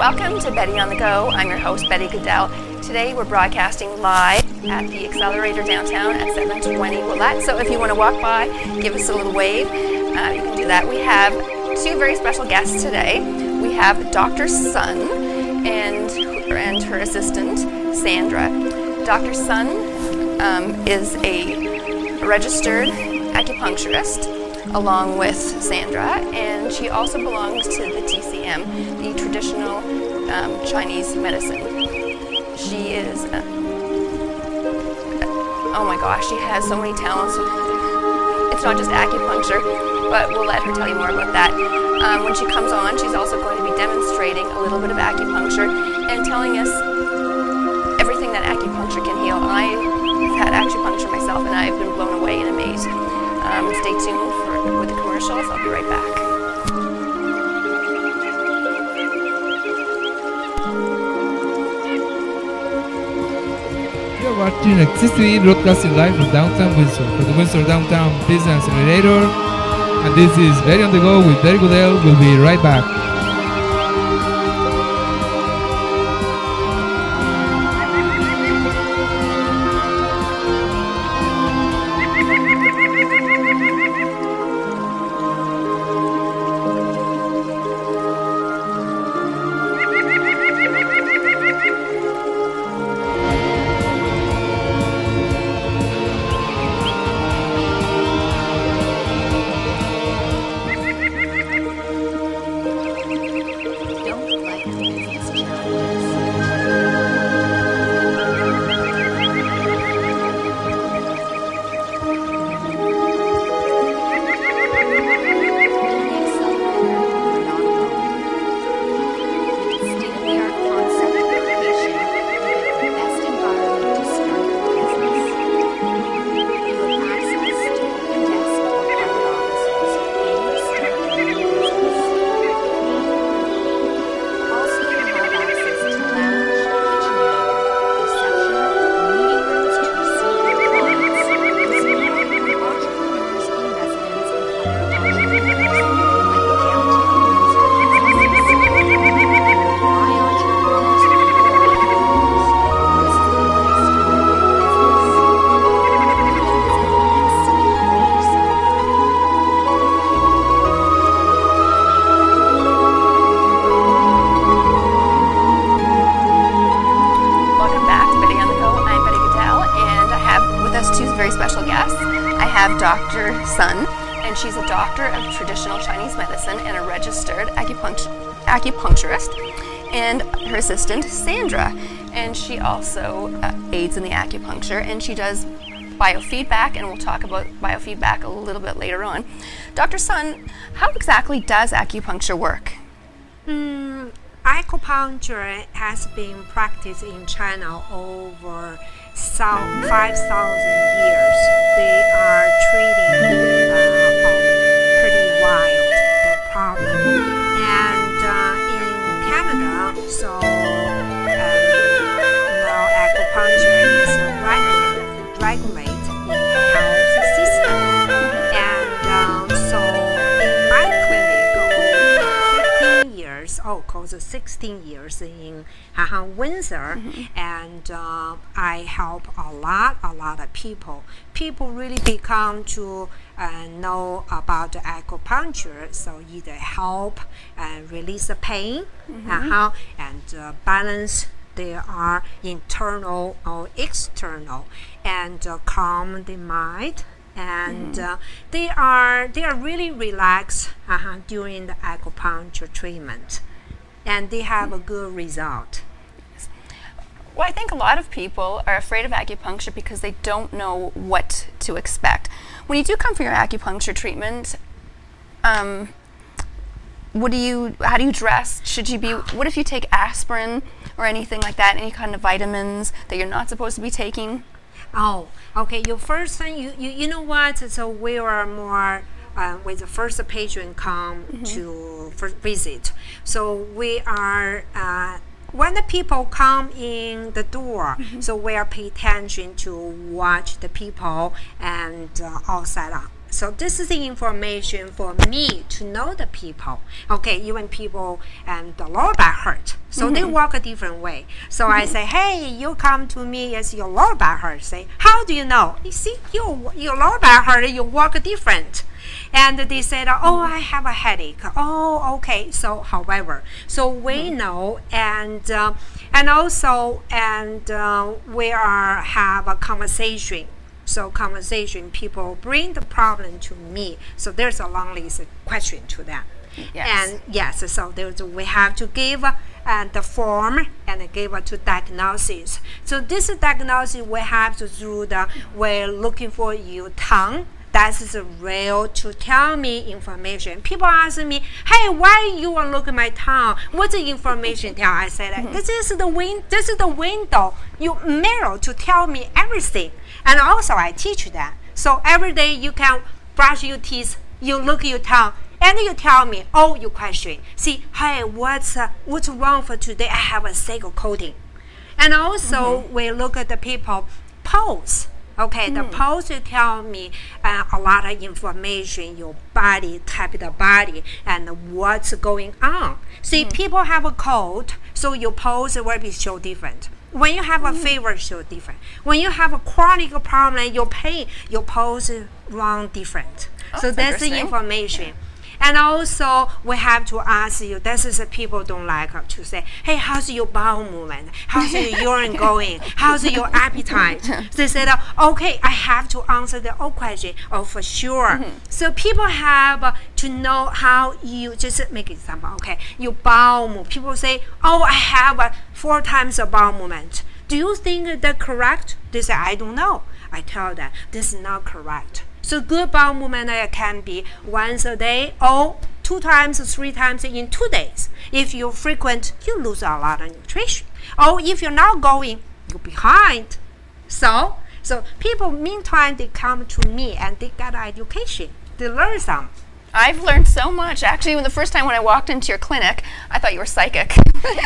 Welcome to Betty on the Go. I'm your host, Betty Gudel. Today we're broadcasting live at the Accelerator downtown at 720 Ouellette. So if you want to walk by, give us a little wave. You can do that. We have two very special guests today. We have Dr. Sun and her assistant, Sandra. Dr. Sun is a registered acupuncturist along with Sandra, and she also belongs to the TCM, the traditional Chinese medicine. She is, oh my gosh, she has so many talents. It's not just acupuncture, but we'll let her tell you more about that. When she comes on, she's also going to be demonstrating a little bit of acupuncture and telling us everything that acupuncture can heal. I've had acupuncture myself, and I've been blown away and amazed. Stay tuned with the commercials. I'll be right back. You're watching Existing broadcasting live from downtown Windsor for the Windsor Downtown Business Accelerator. And this is Betty on the Go with Betty Gudel. We'll be right back. Dr. Sun, and she's a doctor of traditional Chinese medicine and a registered acupuncturist, and her assistant, Sandra, and she also aids in the acupuncture, and she does biofeedback, and we'll talk about biofeedback a little bit later on. Dr. Sun, how exactly does acupuncture work? Acupuncture has been practiced in China over 5,000 years. They are treating pretty wild problem. And in Canada, so now acupuncture is regulated in the health system. And so in my clinic over 15 years, close to 16 years in Windsor, and I help a lot of people. People really become to know about the acupuncture, so either help release the pain, and balance their internal or external, and calm the mind. And they are really relaxed during the acupuncture treatment, and they have a good result. Well, I think a lot of people are afraid of acupuncture because they don't know what to expect. When you do come for your acupuncture treatment, how do you dress? What if you take aspirin or anything like that, any kind of vitamins that you're not supposed to be taking? Oh, okay. Your first thing, you know what? So we are more with the first patient come to first visit. So we are when the people come in the door, so we are pay attention to watch the people and outside So this is the information for me to know the people. Okay, even people and the lower back hurt. So they walk a different way. So I say, hey, you come to me as your lower back hurt. Say, how do you know? You see, your lower back hurt, you walk different. And they said, oh, I have a headache. Oh, okay. So, however, so we know, and also, we have a conversation. So conversation, people bring the problem to me. So there's a long list of question to that. Yes. And yes, so we have to give the form and give it to diagnosis. So this diagnosis we have to do we're looking for your tongue. That is real to tell me information. People ask me, hey, why you want to look at my tongue? What's the information tell? I said, this is the window, you mirror to tell me everything. And also I teach that. So every day you can brush your teeth, you look at your tongue, and you tell me, oh, you question. See, hey, what's wrong for today? I have a single coating. And also we look at the people pose. Okay, the pose will tell me a lot of information, your body, type of the body, and what's going on. See, people have a cold, so your pose will be so different. When you have a fever, so different. When you have a chronic problem, your pain, your pose is wrong different. Oh, so that's the information. And also, we have to ask you, this is people don't like to say, hey, how's your bowel movement? How's your urine going? How's your appetite? They said, okay, I have to answer the old question. Oh, for sure. So people have to know how you, just make example, okay, your bowel move. People say, oh, I have 4 times a bowel movement. Do you think that's correct? They say, I don't know. I tell them, this is not correct. So good bowel movement can be once a day or 2 times, 3 times in 2 days. If you're frequent, you lose a lot of nutrition. Or if you're not going, you're behind. So people, meantime, they come to me and they get education. They learn some. I've learned so much. Actually, the first time when I walked into your clinic, I thought you were psychic.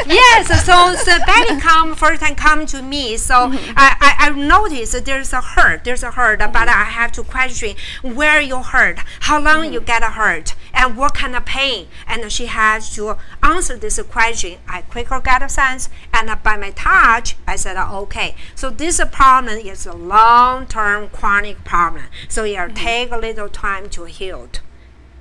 Yes, so Betty first time come to me. So I noticed that there's a hurt, but I have to question where you hurt, how long you get hurt, and what kind of pain. And she has to answer this question. I quickly get a sense, and by my touch, I said, okay. So this problem is a long-term chronic problem. So it take a little time to heal.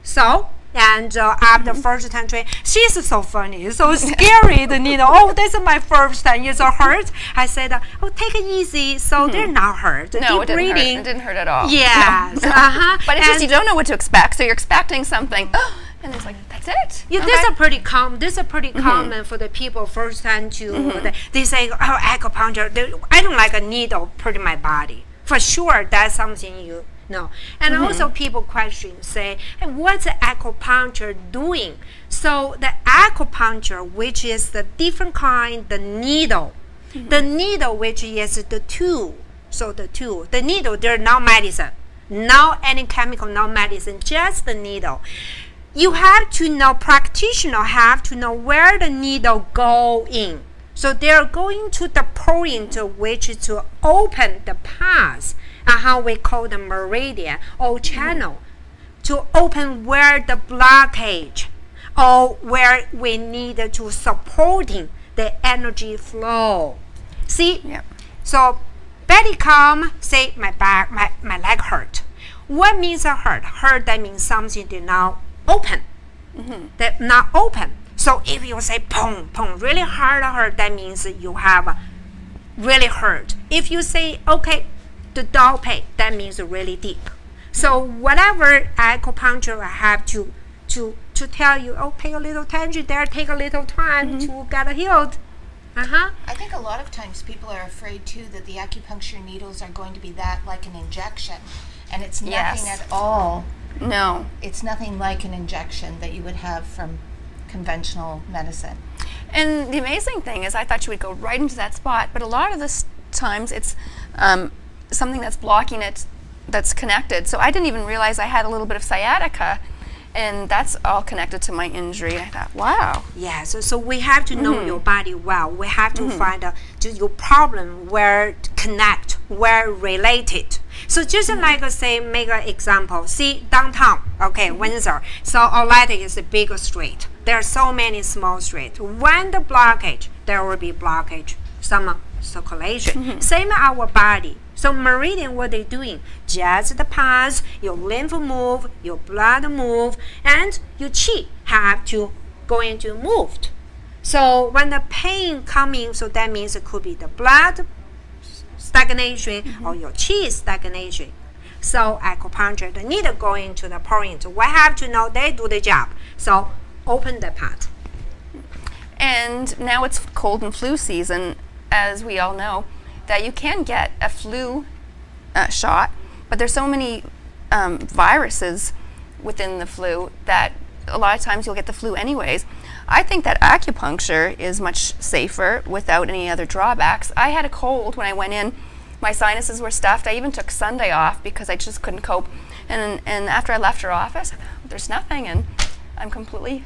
So, and after first time training, she's so funny, so scary, the needle. Oh, this is my first time, it's hurt. I said, oh, take it easy, so they're not hurt. No, Keep it didn't breathing. hurt. It didn't hurt at all. Yes, No. But it's just you don't know what to expect, so you're expecting something, and it's like, that's it. Yeah, okay. This is pretty common. This is pretty common for the people first time to. They say, oh, acupuncture. I don't like a needle put in my body. For sure, that's something you. No. And also people question, say, hey, what's acupuncture doing? So the acupuncture, which is the different kind, the needle. The needle, which is the tool. So the tool. The needle, there's no medicine. No any chemical, no medicine, just the needle. You have to know, practitioner have to know where the needle go in. So they're going to the point which is to open the path. How we call the meridian or channel, to open where the blockage or where we need to supporting the energy flow. See? Yep. So Betty come, say my back, my leg hurt. What means a hurt? Hurt, that means something did not open. That not open. So if you say pong, pong, really hard hurt, that means you have really hurt. If you say, okay, the dull pain, that means really deep. So whatever acupuncture I have to tell you, oh, pay a little attention there, take a little time to get healed. I think a lot of times people are afraid too that the acupuncture needles are going to be that like an injection, and it's nothing at all. No. It's nothing like an injection that you would have from conventional medicine. And the amazing thing is I thought you would go right into that spot, but a lot of the times it's something that's blocking it, that's connected. So I didn't even realize I had a little bit of sciatica, and that's all connected to my injury. I thought, wow. Yeah, so we have to know your body well. We have to find your problem where connect, where related. So just like say, make an example. See downtown, okay, Windsor. So Ouellette is a big street. There are so many small streets. When the blockage, there will be blockage, some circulation. Same our body. So meridian, what they doing? Just the path, your lymph move, your blood move, and your chi have to going to move. So when the pain coming, so that means it could be the blood stagnation or your chi stagnation. So acupuncture, they need to go into the point. We have to know they do the job. So open the path. And now it's cold and flu season, as we all know, that you can get a flu shot, but there's so many viruses within the flu that a lot of times you'll get the flu anyways. I think that acupuncture is much safer without any other drawbacks. I had a cold when I went in. My sinuses were stuffed. I even took Sunday off because I just couldn't cope. And after I left her office, I thought, there's nothing, and I'm completely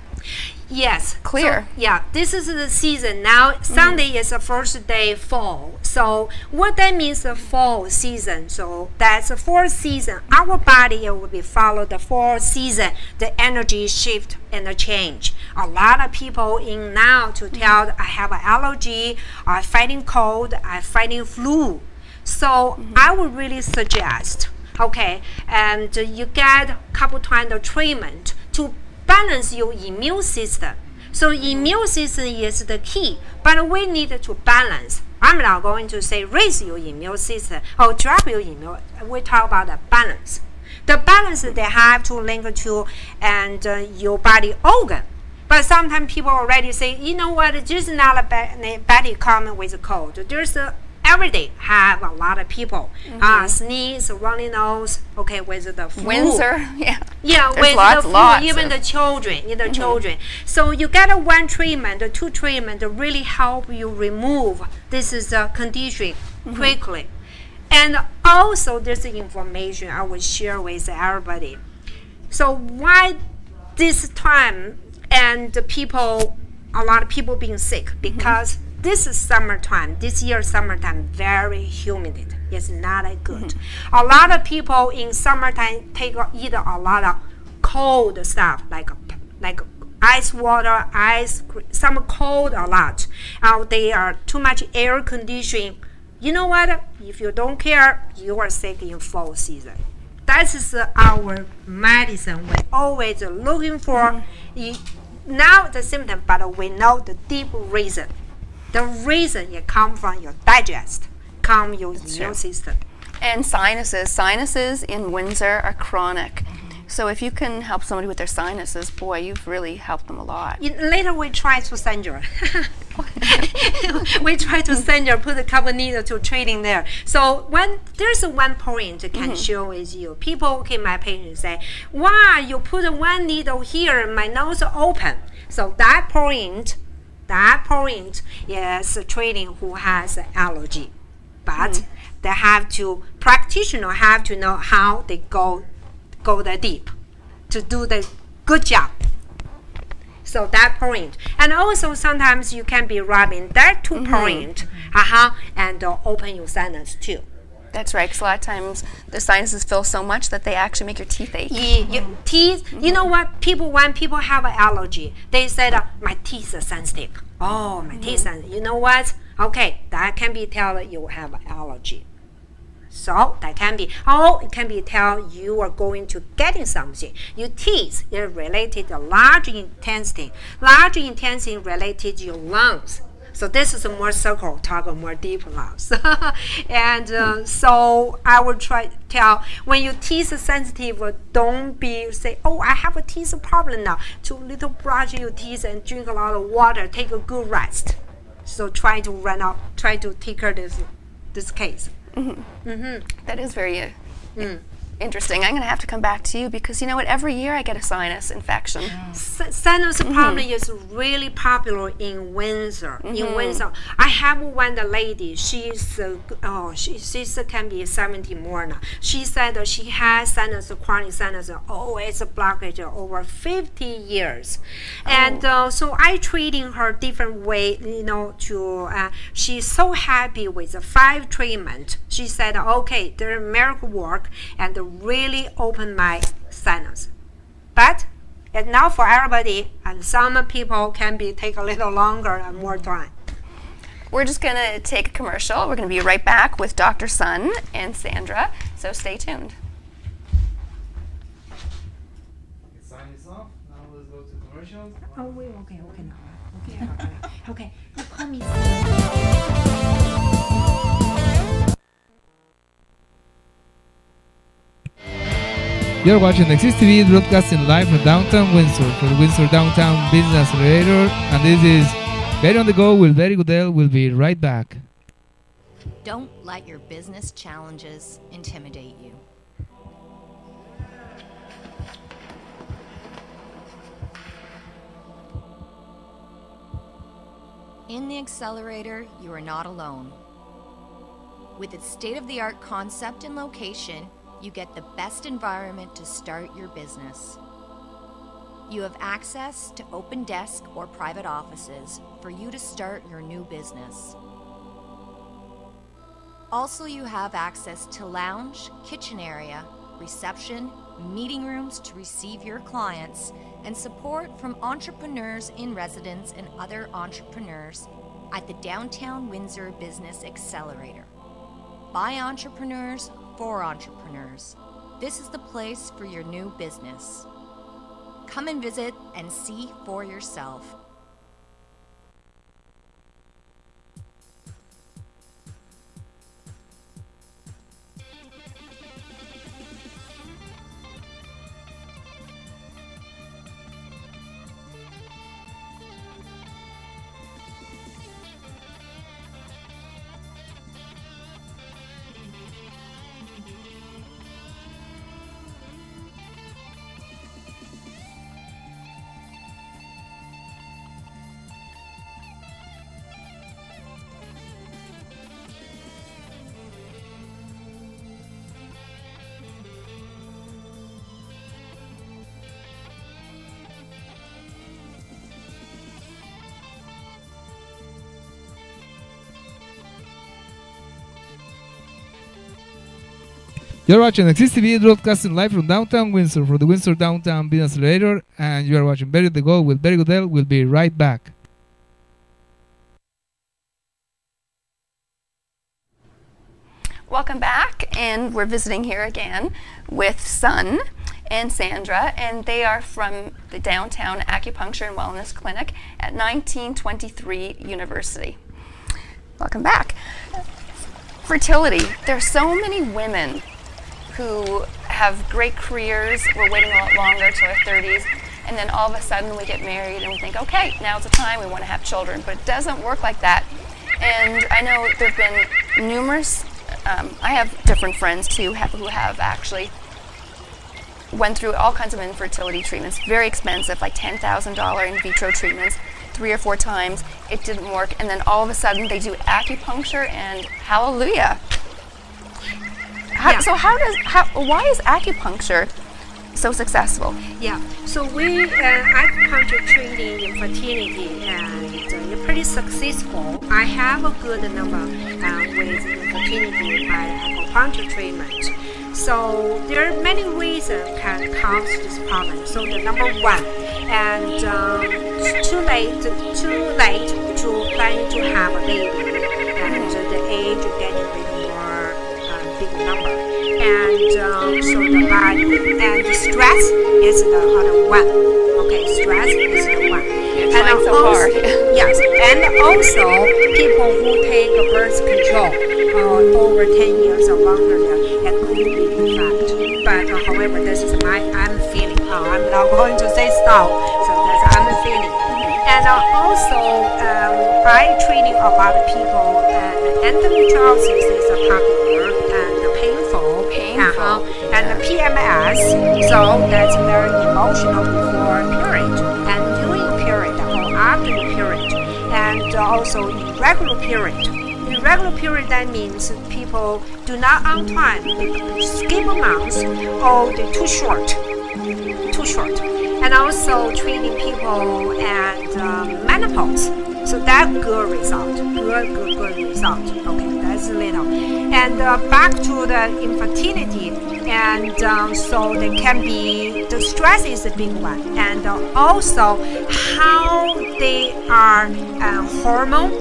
clear. So, yeah, this is the season. Now, Sunday is the first day fall. So what that means, the fall season. So that's the fall season. Our body will be follow the fall season, the energy shift and the change. A lot of people in now to tell I have an allergy, I'm fighting cold, I'm fighting flu. So I would really suggest, okay, and you get a couple times of treatment to balance your immune system. So immune system is the key, but we need to balance. I'm not going to say raise your immune system or drop your immune. We talk about the balance. The balance they have to link to and your body organ. But sometimes people already say, you know what, it's just not a body common with a cold. There's every day have a lot of people sneeze, runny nose, okay, with the flu. Windsor, yeah. Yeah, there's with the flu, even of the children, So you get a one treatment, two treatment to really help you remove this is a condition quickly. And also there's information I will share with everybody. So why this time and the people, a lot of people being sick because this is summertime. This year summertime very humid. It's not good. A lot of people in summertime take either a lot of cold stuff like ice water, some cold a lot. They are too much air conditioning. You know what? If you don't care, you are sick in fall season. That is our medicine. We're always looking for now the symptom, but we know the deep reason. The reason it comes from your digest, comes your immune system. And sinuses in Windsor are chronic. So if you can help somebody with their sinuses, boy, you've really helped them a lot. Later we try to Sandra. We try to Sandra, put a couple needle to training there. So when there's one point I can share with you. People, okay, my patients say, why you put one needle here, my nose open. So that point is treating who has allergy. But they have to, practitioner have to know how they go that deep to do the good job. So that point. And also sometimes you can be rubbing that 2 point, and open your sinus too. That's right, because a lot of times the sinuses fill so much that they actually make your teeth ache. Teeth, you know what? When people have an allergy, they said, my teeth are sensitive. Oh, my teeth are sensitive. You know what? Okay, that can be tell that you have an allergy. So that can be, it can be tell you are going to getting something. Your teeth is related to large intestine. Large intestine related to your lungs. So this is a more circle, talk more deep lungs. And so I will try to tell, when your teeth are sensitive, don't be say, oh, I have a teeth problem now. Too little brush your teeth and drink a lot of water, take a good rest. So try to take care of this case. That is very interesting. I'm going to have to come back to you because you know what? Every year I get a sinus infection. Sinus problem is really popular in Windsor. In Windsor, I have one lady. She's can be 70 more now. She said that she has sinus, chronic sinus, always blockage over 50 years, and so I treating her different way. You know, to she's so happy with the 5 treatment. She said, okay, they're miracle work and really open my sinus, but it's not for everybody, and some people can be take a little longer and more time. We're just going to take a commercial. We're going to be right back with Dr. Sun and Sandra, so stay tuned. Sign this off. Now let's go to commercial. Oh, wait, okay now. Okay. You call me. You're watching Exist TV broadcasting live from downtown Windsor for the Windsor Downtown Business Accelerator, and this is Betty on the Go with Betty Gudel. We'll be right back. Don't let your business challenges intimidate you. In the Accelerator, you are not alone. With its state-of-the-art concept and location, you get the best environment to start your business. You have access to open desk or private offices for you to start your new business. Also, you have access to lounge, kitchen area, reception, meeting rooms to receive your clients, and support from entrepreneurs in residence and other entrepreneurs at the Downtown Windsor Business Accelerator. By entrepreneurs, for entrepreneurs. This is the place for your new business. Come and visit and see for yourself. You're watching Exist TV broadcasting live from downtown Windsor for the Windsor Downtown Business Accelerator, and you are watching Betty on the Go with Betty Gudel. We'll be right back. Welcome back, and we're visiting here again with Sun and Sandra, and they are from the Downtown Acupuncture and Wellness Clinic at 1923 University. Welcome back. Fertility. There are so many women who have great careers. We're waiting a lot longer till our 30s, and then all of a sudden we get married and we think, okay, now's the time, we want to have children, but it doesn't work like that. And I know there have been numerous, I have different friends too who have actually went through all kinds of infertility treatments, very expensive, like $10,000 in vitro treatments, 3 or 4 times, it didn't work, and then all of a sudden they do acupuncture and hallelujah. So why is acupuncture so successful? Yeah, so we acupuncture training in fertility, and it's pretty successful. I have a good number with infertility by acupuncture treatment. So there are many ways that can cause this problem. So the number one, and it's too late to plan to have a baby, and the age getting a little more big number, and so the body and the stress is the other one. Okay, stress is the one. You're trying so hard. Yes, and also people who take birth control over 10 years or longer, it could be in fact. But however, this is I'm feeling. I'm not going to say stop. So that's I'm feeling. And also, by training a lot of people, endometriosis is popular and painful. And PMS, so that's very emotional before period, and during period or after the period, and also irregular period. Irregular period, that means people do not on time, they skip a month, or they're too short. And also treating people and menopause. So that good result, good result. Okay, that's a little. And back to the infertility, and so there can be, the stress is a big one, and also how they are hormone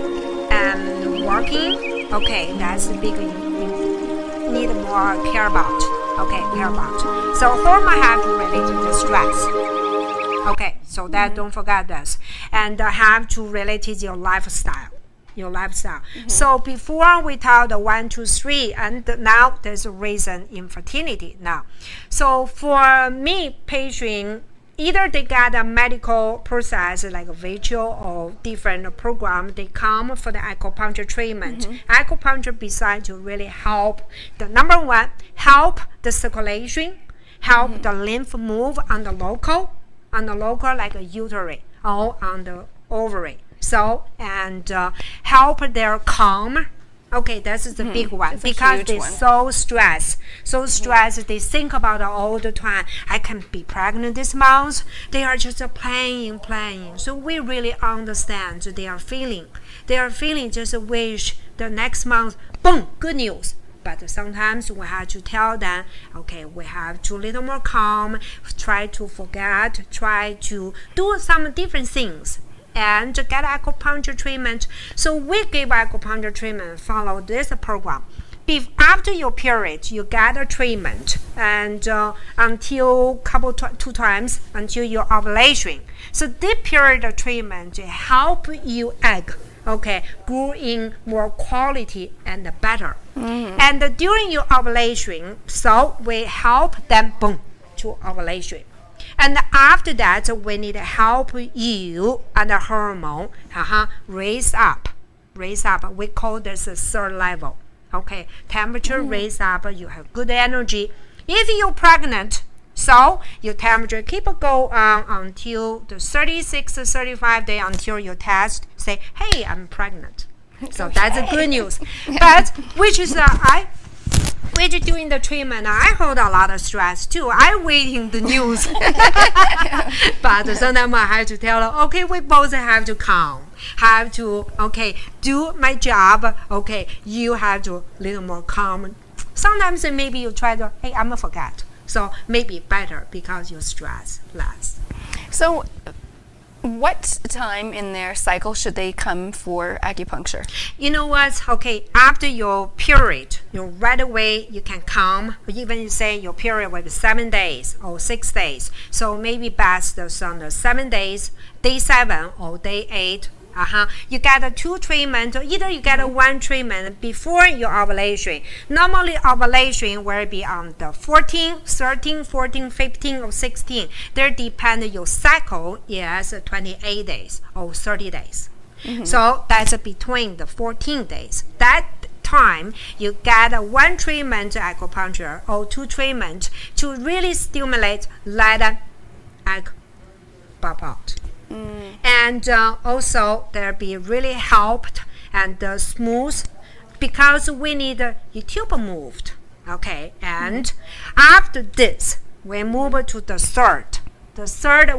and working. Okay, that's a big need more care about. Okay, care about. So hormone have to relate to the stress. Okay, so that don't forget this, and have to relate to your lifestyle. So before we tell the 1, 2, 3, and now there's a reason infertility now. So for me, patient, either they got a medical process like a virtual or different program, they come for the acupuncture treatment. Acupuncture besides to really help the number one, help the circulation, help the lymph move on the local like a uterus or on the ovary. So, and help their calm. Okay, this is the big one, because they're so stressed. They think about it all the time. I can be pregnant this month. They are just playing. So we really understand their feeling. Just wish the next month, boom, good news. But sometimes we have to tell them, okay, we have to little more calm, try to forget, try to do some different things, and get acupuncture treatment. So we give acupuncture treatment, follow this program. After your period, you get a treatment, and until two times until your ovulation. So this period of treatment help you egg, okay, grow in more quality and better. And during your ovulation, so we help them, boom, to ovulation. And after that, we need to help you and the hormone raise up. We call this the third level. Okay, temperature raise up, you have good energy. If you're pregnant, so your temperature keep go on until the 36 to 35 day until you test, say, hey, I'm pregnant. So that's a good news. But which during the treatment, I hold a lot of stress too. I'm waiting the news. But sometimes I have to tell her, okay, we both have to calm. Have to, okay, do my job. Okay, you have to little more calm. Sometimes maybe you try to, hey, I'm gonna forget. So maybe better because you stress less. So what time in their cycle should they come for acupuncture? You know what? Okay, after your period, right away you can come. Even you say your period will be 7 days or 6 days. So maybe best on the 7 days, day 7 or day 8. You get a 2 treatment, or either you get a 1 treatment before your ovulation. Normally ovulation will be on the 14, 13, 14, 15, or 16. There depends your cycle is 28 days or 30 days. So that's between the 14 days. That time you get a 1 treatment acupuncture or 2 treatment to really stimulate, let egg pop out. And also there be really helped and smooth, because we need your tube moved. Okay, and after this we move to the third,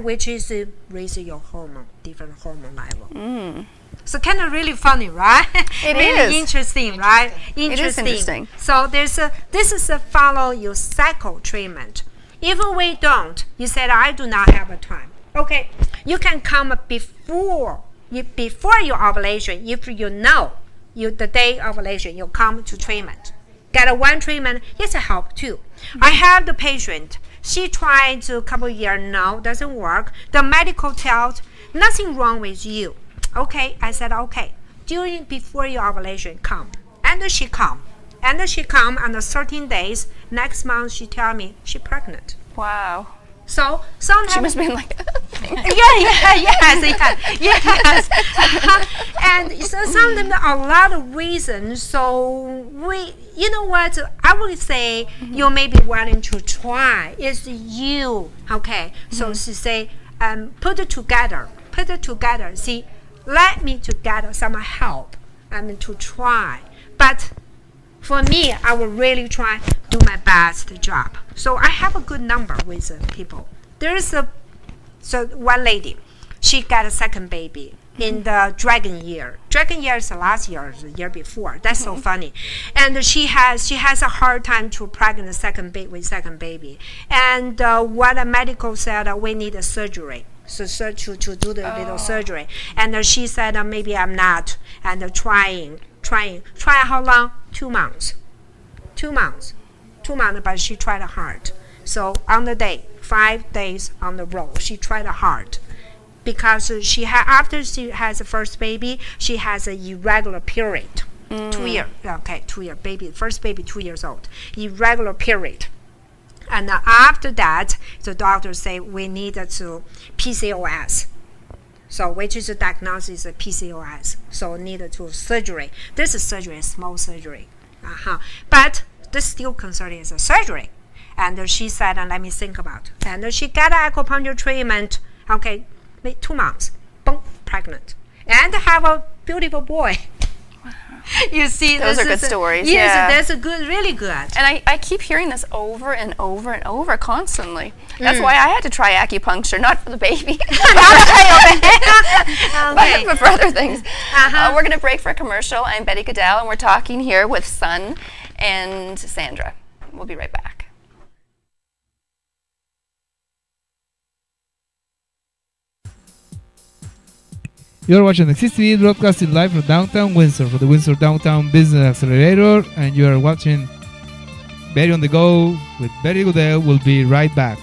which is raise your hormone, different hormone level. So kind of really funny, right? It really is interesting, right? It is interesting. So this is a follow your cycle treatment. If we don't, you said I do not have a time. Okay, you can come before your ovulation. If you know the day ovulation, you come to treatment. Get a 1 treatment, it's a help too. I have the patient. She tried a couple years now, doesn't work. The medical tells nothing wrong with you. Okay, I said okay. Before your ovulation, come, and she come, on the 13 days. Next month, she tell me she's pregnant. Wow. So sometimes she must have been like interesting. Yes. And so sometimes a lot of reasons. So you know what? I would say you may be willing to try. It's you. Okay. So she say, put it together. See, let me to get some help. To try. But for me, I will really try do my best job. So I have a good number with people. There's one lady, she got a second baby in the dragon year. Dragon year is the last year, the year before. That's so funny. And she has a hard time to pregnant second baby. And what a medical said, we need a surgery. So to do the little surgery. And she said, maybe I'm not. And trying how long? 2 months. 2 months, but she tried hard. So on the day, 5 days on the road, she tried hard. Because after she has the first baby, she has an irregular period. 2 years. Okay, 2 year baby. First baby, 2 years old. Irregular period. And after that, the doctor say we need to PCOS. So which is the diagnosis of PCOS. So need to surgery. This is surgery, small surgery. But this still considered as a surgery. And she said, let me think about it. And she got acupuncture treatment. Okay, 2 months. Boom, pregnant. And have a beautiful boy. You see, those are good stories. Yes, yeah. That's a good, really good. And I keep hearing this over and over and over constantly. That's why I had to try acupuncture, not for the baby, but for other things. We're going to break for a commercial. I'm Betty Gudel, and we're talking here with Sun and Sandra. We'll be right back. You're watching XTV broadcasting live from downtown Windsor for the Windsor Downtown Business Accelerator, and you are watching Betty on the Go with Betty Gudel. We'll be right back.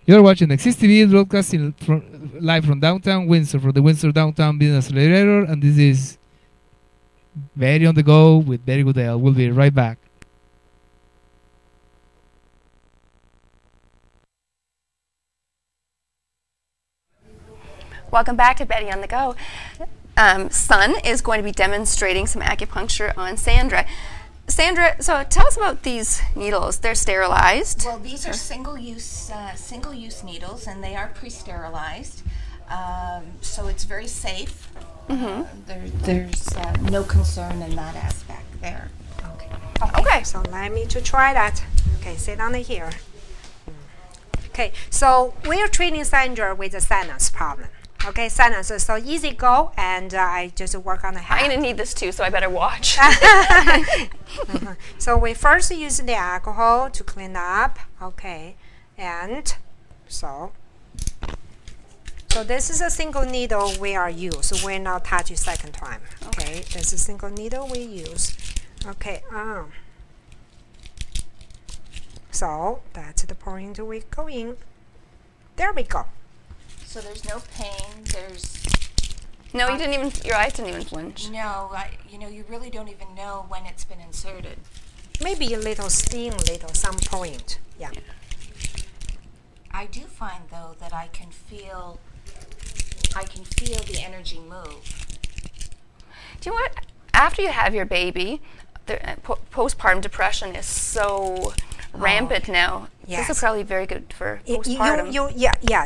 You're watching XTV broadcasting live from downtown Windsor for the Windsor Downtown Business Accelerator, and this is Betty on the Go with Betty Gudel. We'll be right back. Welcome back to Betty on the Go. Sun is going to be demonstrating some acupuncture on Sandra. Sandra, so tell us about these needles. They're sterilized. Well, these are single-use needles, and they are pre-sterilized, so it's very safe. There's no concern in that aspect there. Okay. So let me to try that. Okay, sit on here. Okay, so we are treating Sandra with a sinus problem. Okay, sinus, so easy go, and I just work on the head. I'm going to need this too, so I better watch. So we first use the alcohol to clean up, okay, and so this is a single needle we are use. So we're not touching second time. Okay, this is a single needle we use. Okay, so that's the point we go in. There we go. So there's no pain. There's no. You didn't even. Your eyes didn't even flinch. No, you really don't even know when it's been inserted. Maybe a little sting, some point. Yeah. I do find though that I can feel the energy move. Do you know what? After you have your baby, the postpartum depression is so rampant now. Yes. This is probably very good for postpartum.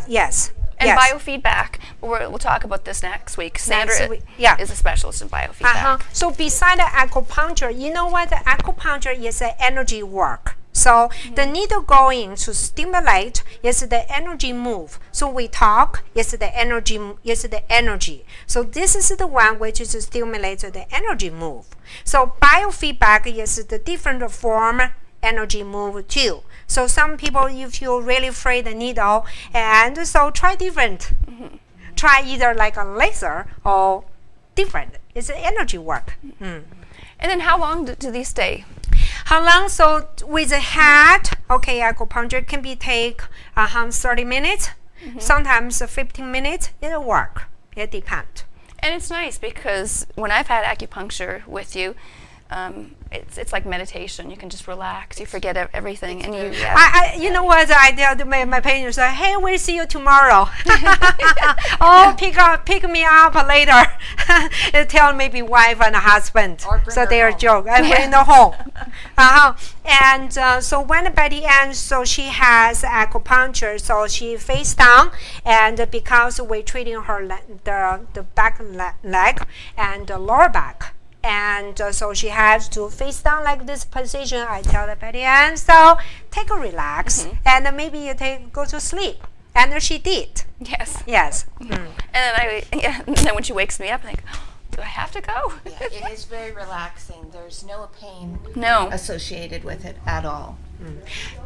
Yes. And biofeedback. We'll talk about this next week. Sandra is a specialist in biofeedback. So beside the acupuncture, you know what? The acupuncture is an energy work. So So the needle going to stimulate is the energy move. So we talk is the energy. So this is the one which is stimulates the energy move. So biofeedback is the different form energy move too. So some people you feel really afraid the needle, and so try different. Try either like a laser or different. It's energy work. And then how long do these stay? How long? So with the head, okay, acupuncture can be take 30 minutes, sometimes 15 minutes. It'll work. It depends. And it's nice because when I've had acupuncture with you, it's like meditation. You can just relax. You forget everything, and you know what I tell my patients? Say, hey, we'll see you tomorrow. Oh, pick me up later. Tell maybe wife and husband. So they are joke. I bring them home. And so when Betty ends, so she has acupuncture. So she face down, and because we're treating her the back leg and the lower back. And so she has to face down like this position. I tell the Betty Ann, so take a relax, and maybe you go to sleep. And she did. Yes. Yes. And then when she wakes me up, I think, do I have to go? Yeah, it is very relaxing. There's no pain associated with it at all.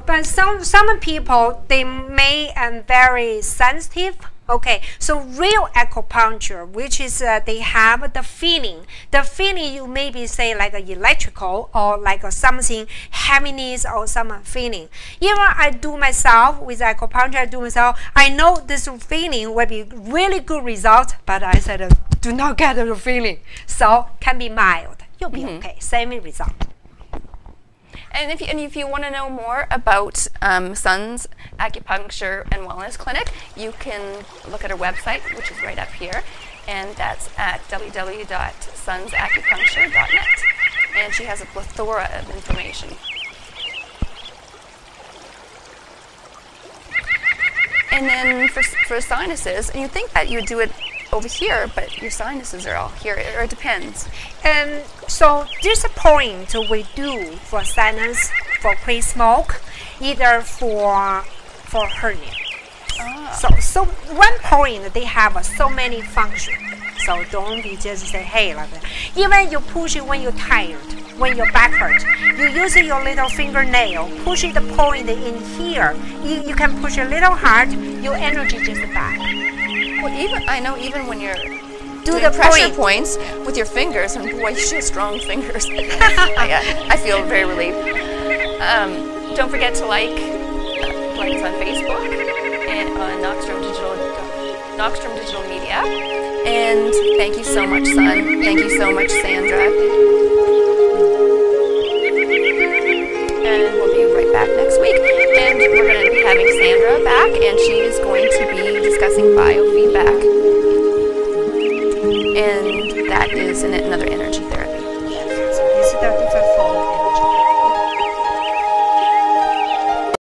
But some people, they may very sensitive. Okay, so real acupuncture, which is they have the feeling. The feeling you maybe say like a electrical or like something heaviness or some feeling. Even I do myself with acupuncture, I know this feeling will be really good result, but I said do not get the feeling. So can be mild. You'll be okay. Same result. And if you want to know more about Sun's Acupuncture and Wellness Clinic, you can look at our website, which is right up here, and that's at www.sunsacupuncture.net. And she has a plethora of information. And then for sinuses, and you think that you would do it over here, but your sinuses are all here, or it depends. And so this point we do for sinus, for pre-smoke, either for hernia. So one point they have so many functions. So don't be just say, hey, like that. Even you push it when you're tired, when your back hurt, you use your little fingernail, push the point in here. You can push a little hard, your energy just back. Well, even when you're doing the pressure points with your fingers, and boy, she has strong fingers. I feel very relieved. Don't forget to like us on Facebook and on Noxstrom Digital Media. And thank you so much, Sun. Thank you so much, Sandra. And we'll be right back next week. And we're going to be having Sandra back, and she is going to be discussing biofeedback. And that is another energy therapy. Yes, it's a different form.